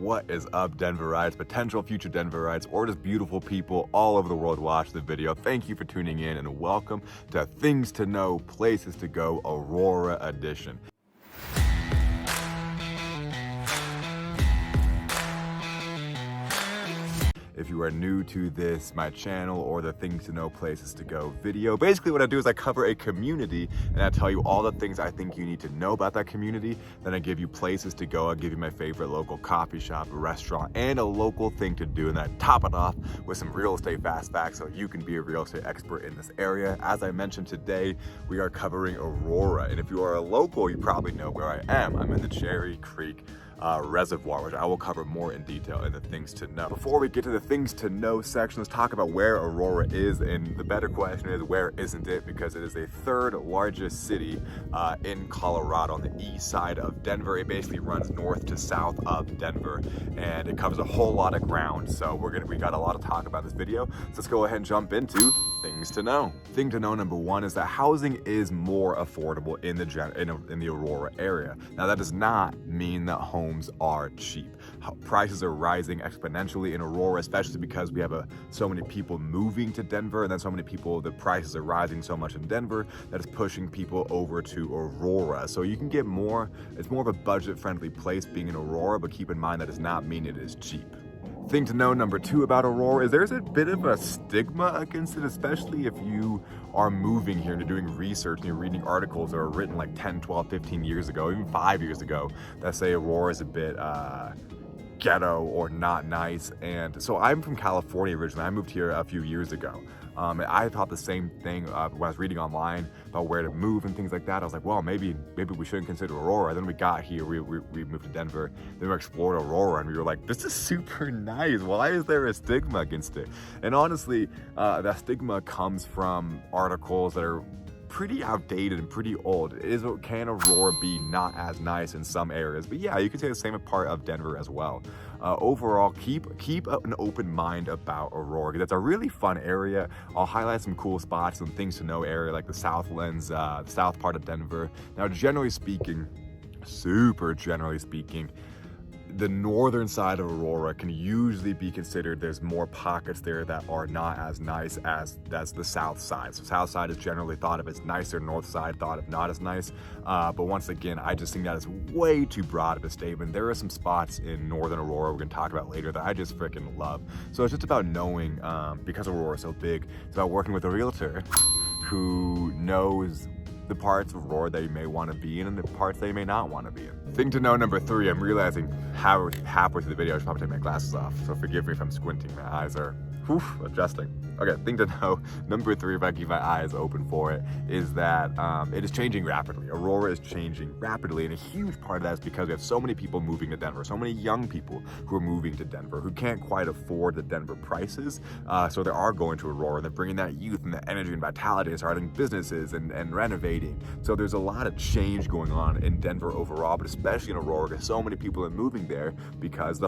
What is up, Denverites, potential future Denverites, or just beautiful people all over the world watch the video? Thank you for tuning in and welcome to Things to Know, Places to Go, Aurora Edition. If you are new to my channel or the Things to Know, Places to Go video, basically what I do is I cover a community and I tell you all the things I think you need to know about that community. Then I give you places to go. I give you my favorite local coffee shop, restaurant, and a local thing to do. And then I top it off with some real estate fast facts so you can be a real estate expert in this area. As I mentioned today, we are covering Aurora. And if you are a local, you probably know where I am. I'm in the Cherry Creek Reservoir, which I will cover more in detail in the Things to Know. Before we get to the Things to Know section, let's talk about where Aurora is, and the better question is, where isn't it? Because it is the third largest city in Colorado on the east side of Denver. It basically runs north to south of Denver, and it covers a whole lot of ground. So we got a lot to talk about this video. So let's go ahead and jump into Things to Know. Thing to know number one is that housing is more affordable in the Aurora area. Now that does not mean that homes are cheap. Prices are rising exponentially in Aurora, especially because we have so many people moving to Denver, and then so many people, the prices are rising so much in Denver that is pushing people over to Aurora. So you can get more, it's more of a budget-friendly place being in Aurora, but keep in mind that does not mean it is cheap. Thing to know number two about Aurora is there's a bit of a stigma against it, especially if you are moving here and you're doing research and you're reading articles that are written like 10, 12, 15 years ago, even 5 years ago, that say Aurora is a bit ghetto or not nice. And so I'm from California originally. I moved here a few years ago. And I thought the same thing when I was reading online about where to move and things like that. I was like, well, maybe we shouldn't consider Aurora. Then we got here, we moved to Denver, then we explored Aurora, and we were like, this is super nice. Why is there a stigma against it? And honestly, that stigma comes from articles that are pretty outdated and pretty old. Can Aurora be not as nice in some areas? But yeah, you can say the same part of Denver as well. Overall, keep an open mind about Aurora, because it's a really fun area. I'll highlight some cool spots, some things to know area like the Southlands, the south part of Denver. Now, generally speaking, super generally speaking, the northern side of Aurora can usually be considered, there's more pockets there that are not as nice as the south side. So south side is generally thought of as nicer, north side thought of not as nice. But once again, I just think that is way too broad of a statement. There are some spots in northern Aurora we're gonna talk about later that I just freaking love. So it's just about knowing, because Aurora is so big, it's about working with a realtor who knows the parts of Aurora that you may want to be in and the parts that you may not want to be in. Thing to know number three, I'm realizing halfway through the video I should probably take my glasses off, so forgive me if I'm squinting, my eyes are adjusting. Okay, thing to know number three, if I keep my eyes open for it, is that it is changing rapidly. Aurora is changing rapidly, and a huge part of that is because we have so many people moving to Denver, so many young people who are moving to Denver who can't quite afford the Denver prices, so they are going to Aurora. They're bringing that youth and the energy and vitality and starting businesses and renovating. So there's a lot of change going on in Denver overall, but especially in Aurora, because so many people are moving there because the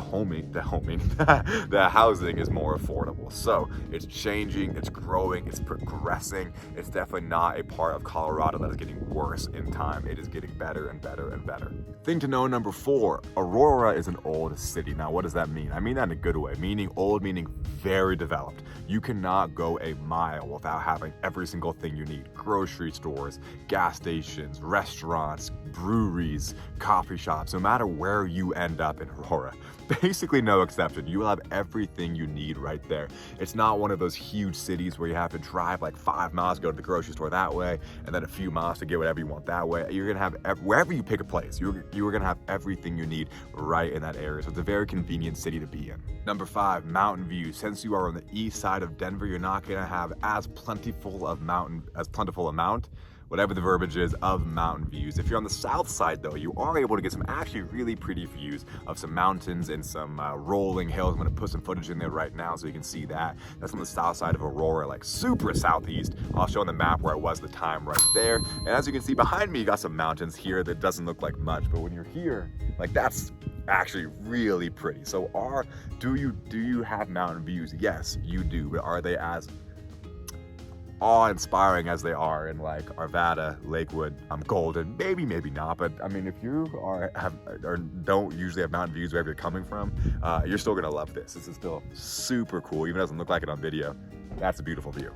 housing is more affordable. So it's changing, it's growing, it's progressing. It's definitely not a part of Colorado that is getting worse in time. It is getting better and better and better. Thing to know number four, Aurora is an old city. Now, what does that mean? I mean that in a good way, meaning old, meaning very developed. You cannot go a mile without having every single thing you need. Grocery stores, gas stations, restaurants, breweries, coffee shops. No matter where you end up in Aurora, basically no exception, you will have everything you need right there. It's not one of those huge cities where you have to drive like 5 miles to go to the grocery store that way, and then a few miles to get whatever you want that way. You're gonna have, wherever you pick a place, you're gonna have everything you need right in that area. So it's a very convenient city to be in. Number five, mountain views. Since you are on the east side of Denver, you're not gonna have as plentiful amount, whatever the verbiage is, of mountain views. If you're on the south side though, you are able to get some actually really pretty views of some mountains and some rolling hills. I'm gonna put some footage in there right now so you can see that. That's on the south side of Aurora, like super southeast. I'll show on the map where it was the time right there. And as you can see behind me, you got some mountains here that doesn't look like much, but when you're here, like that's actually really pretty. So do you have mountain views? Yes, you do, but are they as awe-inspiring as they are in like Arvada, Lakewood, Golden, maybe not, but I mean, if you don't usually have mountain views wherever you're coming from, you're still gonna love this. This is still super cool, even though it doesn't look like it on video. That's a beautiful view.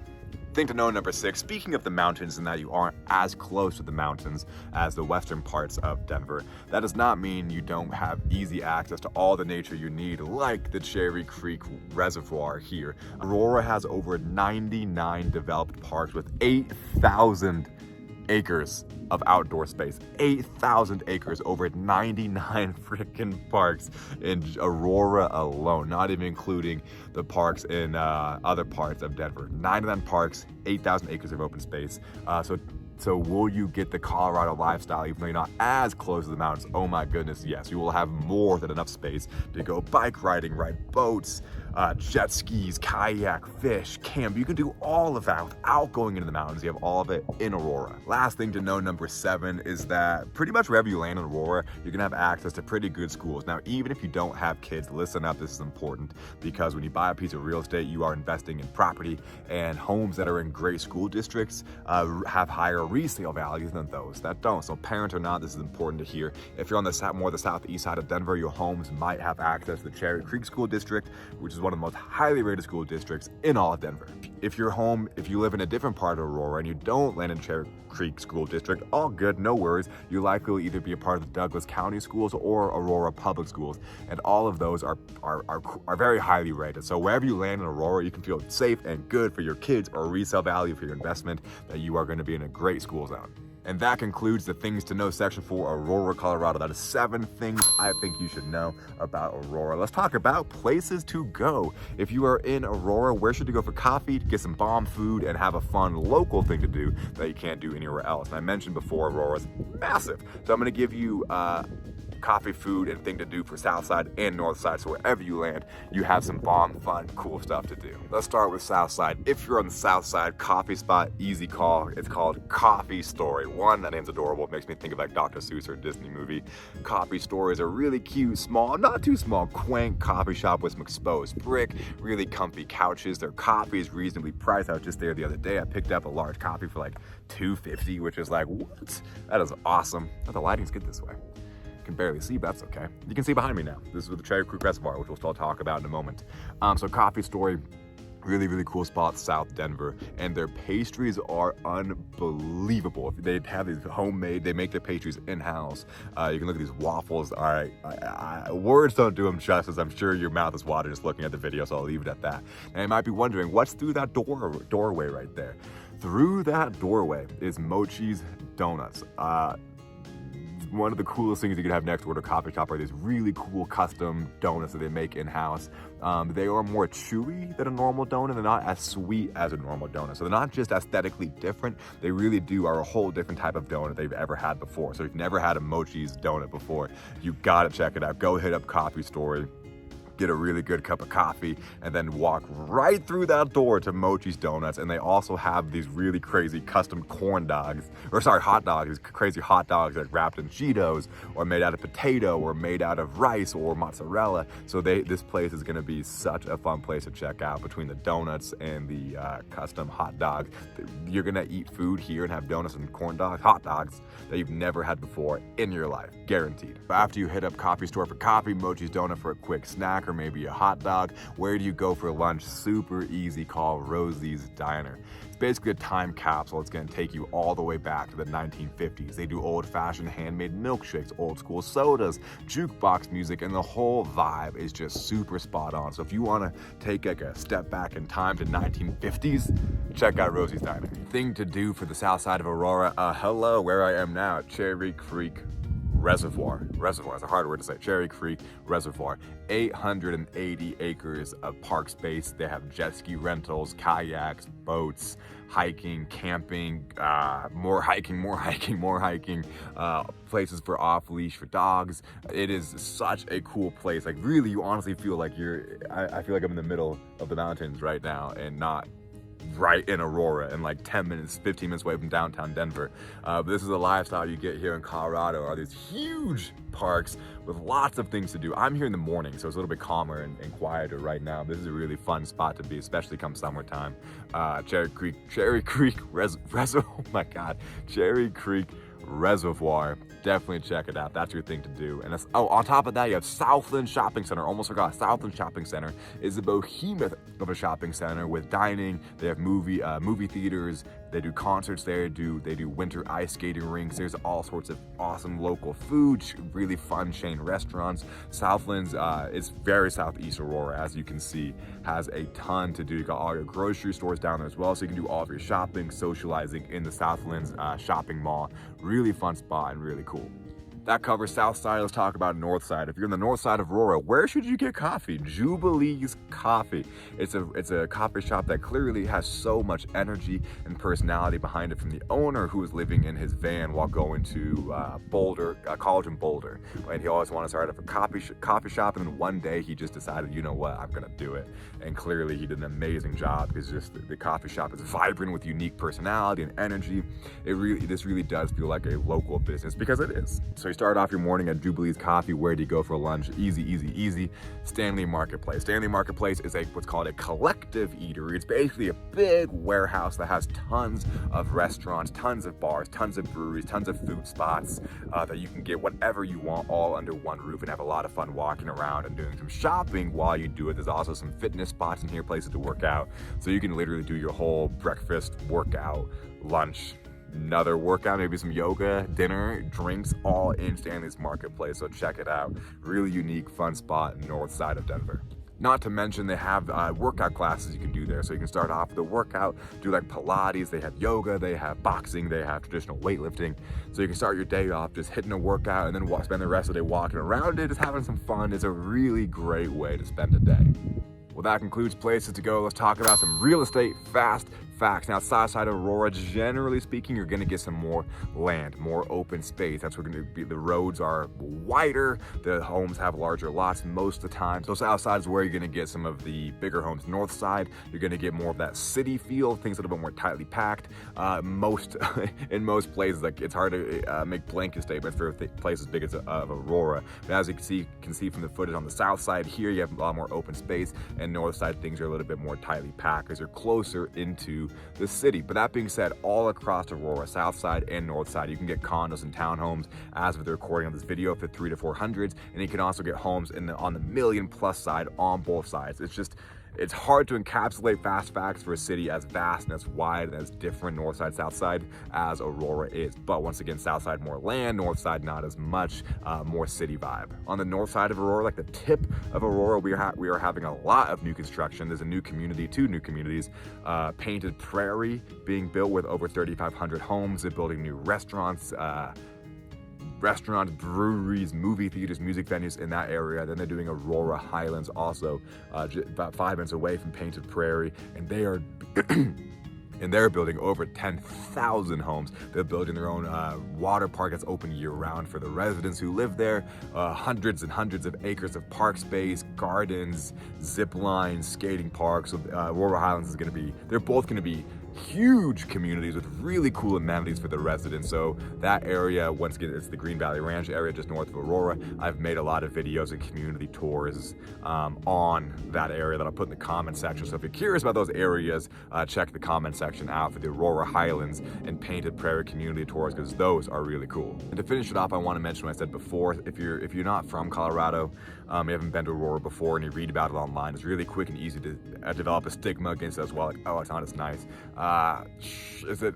Thing to know, number 6, speaking of the mountains and that you aren't as close to the mountains as the western parts of Denver, that does not mean you don't have easy access to all the nature you need, like the Cherry Creek Reservoir here. Aurora has over 99 developed parks with 8,000 acres of outdoor space. 8,000 acres, over 99 freaking parks in Aurora alone, not even including the parks in other parts of Denver. 99 parks, 8,000 acres of open space. So will you get the Colorado lifestyle even though you're not as close to the mountains? Oh my goodness, yes. You will have more than enough space to go bike riding, ride boats, jet skis, kayak, fish, camp. You can do all of that without going into the mountains. You have all of it in Aurora. Last thing to know, number 7, is that pretty much wherever you land in Aurora, you're gonna have access to pretty good schools. Now, even if you don't have kids, listen up, this is important, because when you buy a piece of real estate, you are investing in property, and homes that are in great school districts have higher resale values than those that don't. So parents or not, this is important to hear. If you're on the southeast side of Denver, your homes might have access to the Cherry Creek School District, which is one of the most highly rated school districts in all of Denver. If you live in a different part of Aurora and you don't land in Cherry Creek School District, all good, no worries. You likely will either be a part of the Douglas County Schools or Aurora Public Schools, and all of those are very highly rated. So wherever you land in Aurora, you can feel safe and good for your kids, or resale value for your investment, that you are going to be in a great school zone. And that concludes the things to know section for Aurora, Colorado. That is 7 things I think you should know about Aurora. Let's talk about places to go. If you are in Aurora, where should you go for coffee, to get some bomb food, and have a fun local thing to do that you can't do anywhere else? And I mentioned before, Aurora is massive. So I'm gonna give you coffee, food, and thing to do for South Side and North Side. So wherever you land, you have some bomb, fun, cool stuff to do. Let's start with South Side. If you're on the South Side, coffee spot, easy call. It's called Coffee Story. One, that name's adorable. It makes me think of like Dr. Seuss or a Disney movie. Coffee Story is a really cute, small, not too small, quaint coffee shop with some exposed brick, really comfy couches. Their coffee is reasonably priced. I was just there the other day. I picked up a large coffee for like $2.50, which is like, what? That is awesome. But the lighting's good this way. Can barely see, but that's okay. You can see behind me now. This is with the Cherry Creek Reservoir, which we'll still talk about in a moment. So Coffee Story, really, really cool spot, South Denver, and their pastries are unbelievable. They have these homemade, they make their pastries in-house. You can look at these waffles. All right, words don't do them justice. I'm sure your mouth is watering just looking at the video, so I'll leave it at that. And you might be wondering, what's through that doorway right there? Through that doorway is Mochi's Donuts. One of the coolest things you could have next door to a coffee shop are these really cool custom donuts that they make in-house. They are more chewy than a normal donut. They're not as sweet as a normal donut. So they're not just aesthetically different, they really are a whole different type of donut they've ever had before. So if you've never had a Mochi's donut before, you gotta check it out. Go hit up Coffee Story, get a really good cup of coffee, and then walk right through that door to Mochi's Donuts. And they also have these really crazy custom hot dogs, these crazy hot dogs that are wrapped in Cheetos, or made out of potato, or made out of rice, or mozzarella. So this place is gonna be such a fun place to check out. Between the donuts and the custom hot dogs, you're gonna eat food here and have donuts and hot dogs that you've never had before in your life, guaranteed. But after you hit up Coffee Store for coffee, Mochi's Donut for a quick snack, or maybe a hot dog, where do you go for lunch? Super easy call, Rosies Diner. It's basically a time capsule. It's gonna take you all the way back to the 1950s. They do old-fashioned handmade milkshakes, old school sodas, jukebox music, and the whole vibe is just super spot on. So if you wanna take like a step back in time to 1950s, check out Rosies Diner. Thing to do for the south side of Aurora, hello, where I am now, Cherry Creek Reservoir is a hard word to say. Cherry Creek Reservoir, 880 acres of park space. They have jet ski rentals, kayaks, boats, hiking, camping, more hiking, places for off leash for dogs. It is such a cool place. Like really, you honestly feel like I feel like I'm in the middle of the mountains right now, and not right in Aurora and like 10 minutes, 15 minutes away from downtown Denver. But this is a lifestyle you get here in Colorado, are these huge parks with lots of things to do. I'm here in the morning, so it's a little bit calmer and quieter right now. This is a really fun spot to be, especially come summertime. Cherry Creek Reservoir, oh my God, Cherry Creek Reservoir. Definitely check it out. That's your thing to do. And on top of that, you have Southland Shopping Center. Almost forgot. Southland Shopping Center is a behemoth of a shopping center with dining. They have movie theaters. They do concerts there. They do winter ice skating rinks. There's all sorts of awesome local food, really fun chain restaurants. Southland's is very southeast Aurora, as you can see, has a ton to do. You got all your grocery stores down there as well, so you can do all of your shopping, socializing in the Southland's shopping mall. Really fun spot and really cool. That covers south side. Let's talk about north side. If you're in the north side of Aurora, where should you get coffee? Jubilees Coffee. It's a coffee shop that clearly has so much energy and personality behind it from the owner, who was living in his van while going to college in Boulder. And he always wanted to start up a coffee shop, and then one day he just decided, you know what, I'm gonna do it. And clearly he did an amazing job, because just the coffee shop is vibrant with unique personality and energy. This really does feel like a local business, because it is. So you start off your morning at Jubilees Coffee. Where do you go for lunch? Easy. Stanley Marketplace. Stanley Marketplace is what's called a collective eatery. It's basically a big warehouse that has tons of restaurants, tons of bars, tons of breweries, tons of food spots that you can get whatever you want all under one roof and have a lot of fun walking around and doing some shopping while you do it. There's also some fitness spots in here, places to work out. So you can literally do your whole breakfast, workout, lunch, another workout, maybe some yoga, dinner, drinks, all in Stanley's Marketplace. So check it out. Really unique, fun spot north side of Denver. Not to mention they have workout classes you can do there. So you can start off with a workout, do like Pilates, they have yoga, they have boxing, they have traditional weightlifting. So you can start your day off just hitting a workout and then spend the rest of the day walking around it, just having some fun. It's a really great way to spend a day. Well, that concludes places to go. Let's talk about some real estate fast facts. Now, south side of Aurora, generally speaking, you're going to get some more land, more open space. That's where going to be. The roads are wider. The homes have larger lots most of the time. So south side is where you're going to get some of the bigger homes. North side, you're going to get more of that city feel, things a little bit more tightly packed. In most places, like it's hard to make blanket statements for places big as of Aurora. But as you can see from the footage on the south side here, you have a lot more open space, and north side things are a little bit more tightly packed because you're closer into the city. But that being said, all across Aurora, south side and north side, you can get condos and townhomes as of the recording of this video for 300 to 400s, and you can also get homes on the million plus side on both sides. It's hard to encapsulate fast facts for a city as vast and as wide and as different north side, south side as Aurora is. But once again, south side more land, north side not as much, more city vibe. On the north side of Aurora, like the tip of Aurora, we are having a lot of new construction. There's a new community, two new communities, Painted Prairie being built with over 3,500 homes. They're building new restaurants, breweries, movie theaters, music venues in that area. Then they're doing Aurora Highlands also, about 5 minutes away from Painted Prairie, and they are and they're building over 10,000 homes. They're building their own water park that's open year-round for the residents who live there. Hundreds and hundreds of acres of park space, gardens, zip lines, skating parks. So Aurora Highlands they're both going to be huge communities with really cool amenities for the residents. So that area, once again, it's the Green Valley Ranch area just north of Aurora. I've made a lot of videos and community tours on that area that I'll put in the comment section. So if you're curious about those areas, check the comment section out for the Aurora Highlands and Painted Prairie community tours, because those are really cool. And to finish it off, I want to mention what I said before. If you're not from Colorado, you haven't been to Aurora before, and you read about it online, it's really quick and easy to develop a stigma against it as well. Like, oh, it's not as nice. Is it?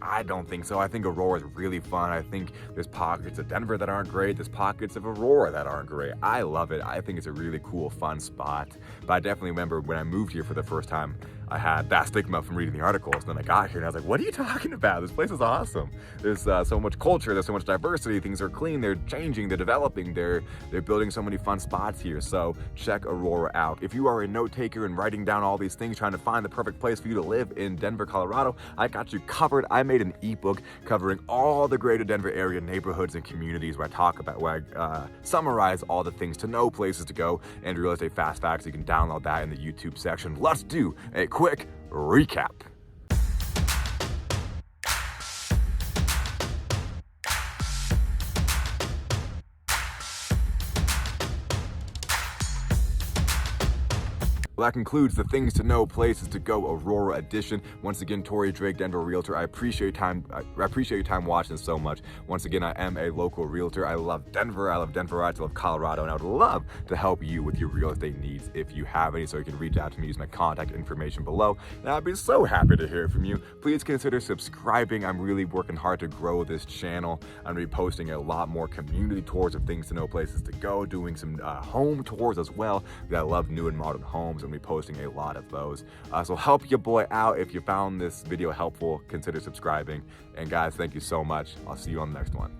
I don't think so. I think Aurora is really fun. I think there's pockets of Denver that aren't great. There's pockets of Aurora that aren't great. I love it. I think it's a really cool, fun spot. But I definitely remember when I moved here for the first time, I had that stigma from reading the articles. And then I got here and I was like, what are you talking about? This place is awesome. There's so much culture. There's so much diversity. Things are clean. They're changing. They're developing. They're building so many fun spots here. So check Aurora out. If you are a note taker and writing down all these things, trying to find the perfect place for you to live in Denver, Colorado, I got you covered. I made an ebook covering all the greater Denver area neighborhoods and communities where I summarize all the things to know, places to go, and real estate fast facts. You can download that in the YouTube section. Let's do a quick recap. Well, that concludes the things to know, places to go Aurora edition. Once again, Torrey Drake, Denver realtor. I appreciate your time. I appreciate your time watching this so much. Once again, I am a local realtor. I love Denver. I love Denverites. I love Colorado, and I would love to help you with your real estate needs if you have any. So you can reach out to me, use my contact information below, and I'd be so happy to hear from you. Please consider subscribing. I'm really working hard to grow this channel. I'm gonna be posting a lot more community tours of things to know, places to go, doing some home tours as well. I love new and modern homes. I'm gonna be posting a lot of those. So help your boy out. If you found this video helpful, consider subscribing. And guys, thank you so much. I'll see you on the next one.